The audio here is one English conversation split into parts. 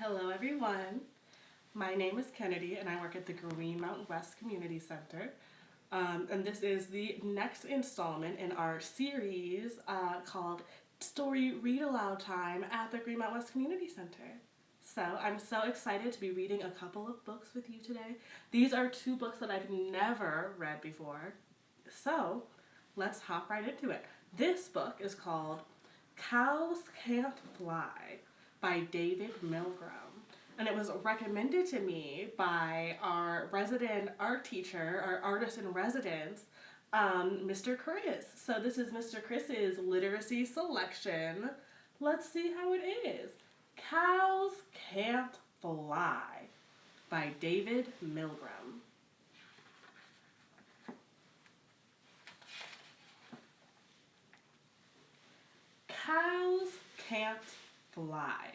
Hello everyone. My name is Kennedy and I work at the Greenmount West Community Center. And this is the next installment in our series called Story Read-Aloud Time at the Greenmount West Community Center. So I'm so excited to be reading a couple of books with you today. These are two books that I've never read before. So let's hop right into it. This book is called Cows Cant Fly by David Milgrim. And it was recommended to me by our resident art teacher, our artist in residence, Mr. Chris. So this is Mr. Chris's literacy selection. Let's see how it is. Cows Cant Fly by David Milgrim. Cows can't fly.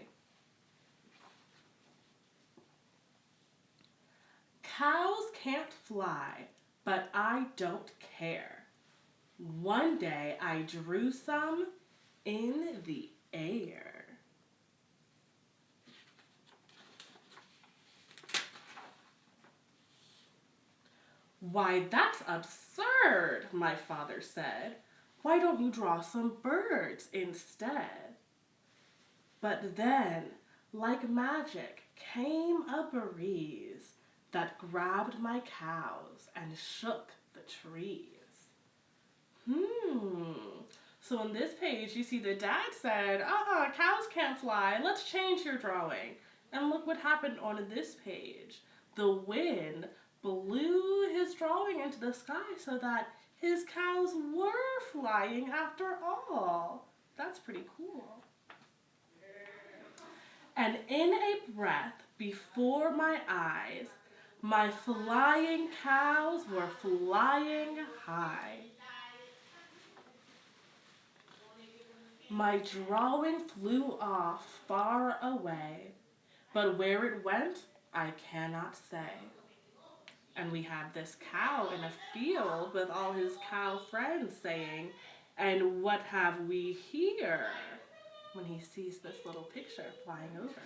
Cows can't fly, but I don't care. One day I drew some in the air. Why, that's absurd, my father said. Why don't you draw some birds instead? But then, like magic, came a breeze that grabbed my cows and shook the trees. So on this page, you see the dad said, cows can't fly, let's change your drawing. And look what happened on this page. The wind blew his drawing into the sky so that his cows were flying after all. That's pretty cool. And in a breath before my eyes, my flying cows were flying high. My drawing flew off far away, but where it went, I cannot say. And we have this cow in a field with all his cow friends saying, "And what have we here?" when he sees this little picture flying over.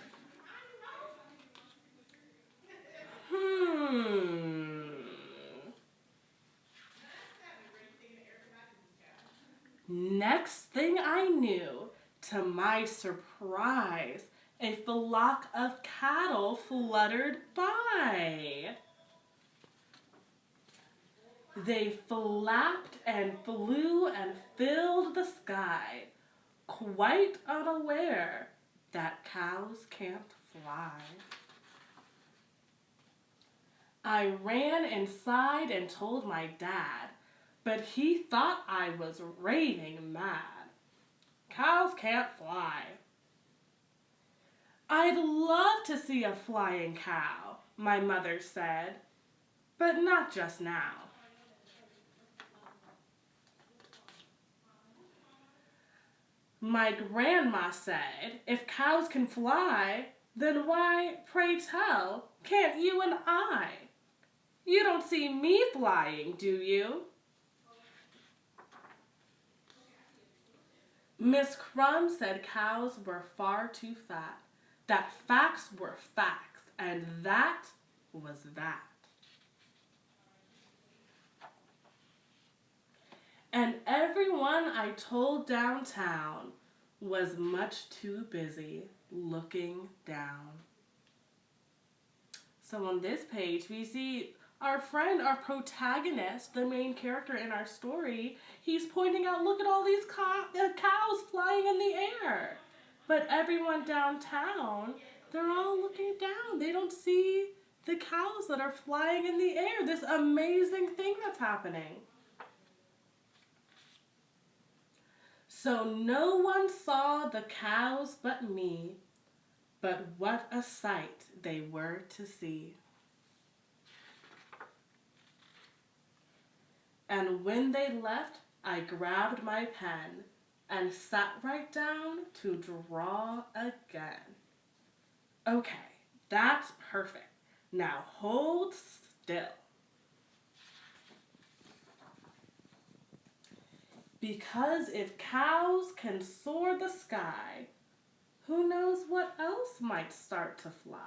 Next thing I knew, to my surprise, a flock of cattle fluttered by. They flapped and flew and filled the sky, quite unaware that cows can't fly. I ran inside and told my dad, but he thought I was raving mad. Cows can't fly. I'd love to see a flying cow, my mother said, but not just now. My grandma said, if cows can fly, then why, pray tell, can't you and I? You don't see me flying, do you? Miss Crumb said cows were far too fat, that facts were facts, and that was that. And everyone I told downtown was much too busy looking down. So on this page, we see our friend, our protagonist, the main character in our story, he's pointing out, look at all these cows flying in the air. But everyone downtown, they're all looking down. They don't see the cows that are flying in the air, this amazing thing that's happening. So no one saw the cows but me, but what a sight they were to see. And when they left, I grabbed my pen and sat right down to draw again. Okay, that's perfect. Now hold still. Because if cows can soar the sky, Who knows what else might start to fly?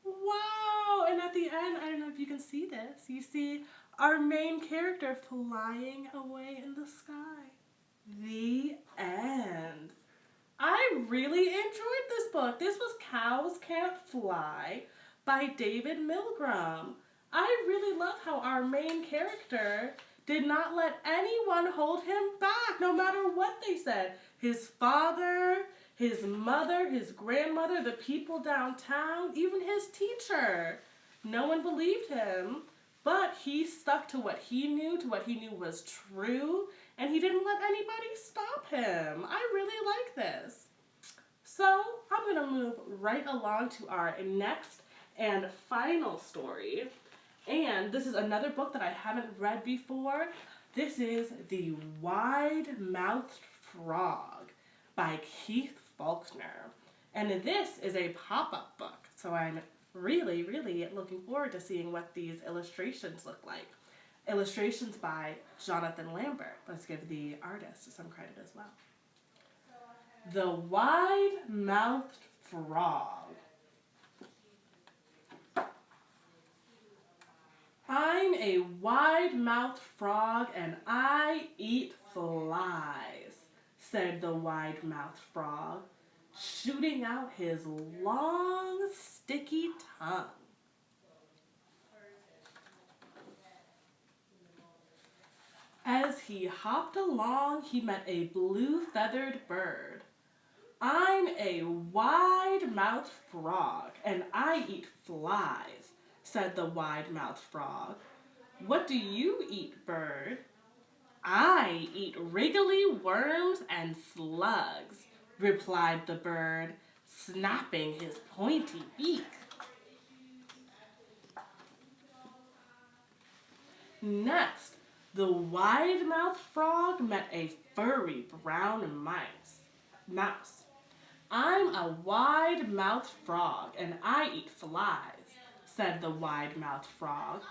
Wow! And at the end, I don't know if you can see this, you see our main character flying away in the sky. The end. I really enjoyed this book. This was Cows Can't Fly by David Milgrim. I really love how our main character did not let anyone hold him back, no matter what they said. His father, his mother, his grandmother, the people downtown, even his teacher. No one believed him, but he stuck to what he knew was true, and he didn't let anybody stop him. I really like this. So I'm going to move right along to our next and final story. And this is another book that I haven't read before. This is The WideMouthed Frog by Keith Faulkner. And this is a pop-up book, so I'm really, really looking forward to seeing what these illustrations look like. Illustrations by Jonathan Lambert. Let's give the artist some credit as well. The Wide-Mouthed Frog. I'm a wide-mouthed frog and I eat flies, said the wide-mouthed frog, shooting out his long, sticky tongue. As he hopped along, he met a blue-feathered bird. I'm a wide-mouthed frog and I eat flies, said the wide-mouthed frog. What do you eat, bird? I eat wriggly worms and slugs, replied the bird, snapping his pointy beak. Next, the wide-mouthed frog met a furry brown mouse. I'm a wide-mouthed frog and I eat flies, said the wide-mouthed frog.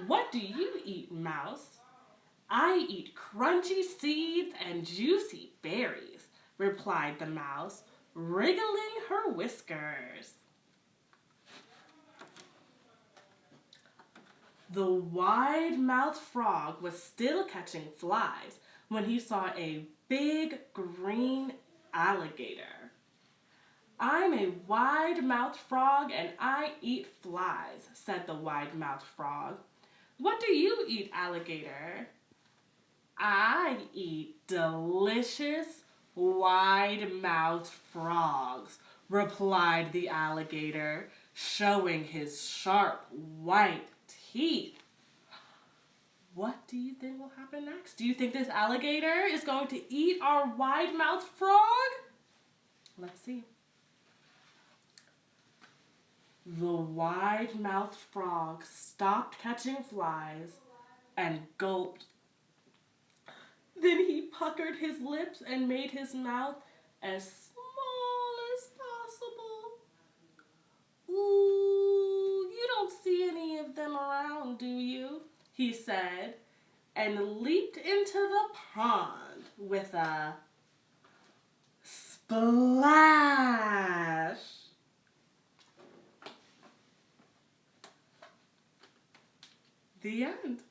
What do you eat, mouse? I eat crunchy seeds and juicy berries, replied the mouse, wriggling her whiskers. The wide-mouthed frog was still catching flies when he saw a big green alligator. I'm a wide-mouthed frog and I eat flies, said the wide-mouthed frog. What do you eat, alligator? I eat delicious wide-mouthed frogs, replied the alligator, showing his sharp white teeth. What do you think will happen next? Do you think this alligator is going to eat our wide-mouthed frog? Let's see. The wide-mouthed frog stopped catching flies and gulped. Then he puckered his lips and made his mouth as small as possible. Ooh, you don't see any of them around, do you? He said, and leaped into the pond with a splash. The end.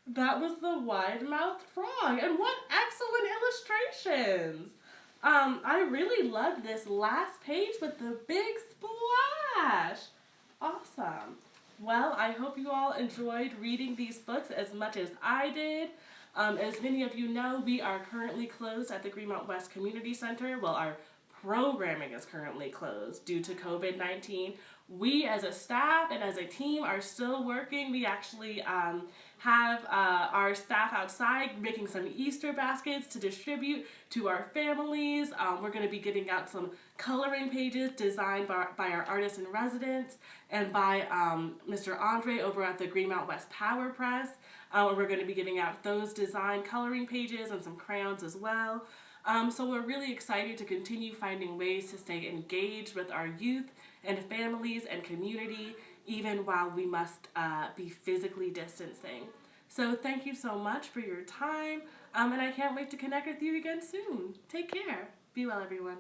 That was the wide-mouthed frog. And what excellent illustrations. I really loved this last page with the big splash. Awesome. Well, I hope you all enjoyed reading these books as much as I did. As many of you know, we are currently closed at the Greenmount West Community Center. Well, our programming is currently closed due to COVID-19. We as a staff and as a team are still working. We actually have our staff outside making some Easter baskets to distribute to our families. We're going to be giving out some coloring pages designed by our artists in residence and by Mr. Andre over at the Greenmount West Power Press. We're going to be giving out those design coloring pages and some crayons as well. So we're really excited to continue finding ways to stay engaged with our youth and families and community, even while we must be physically distancing. So thank you so much for your time. And I can't wait to connect with you again soon. Take care. Be well, everyone.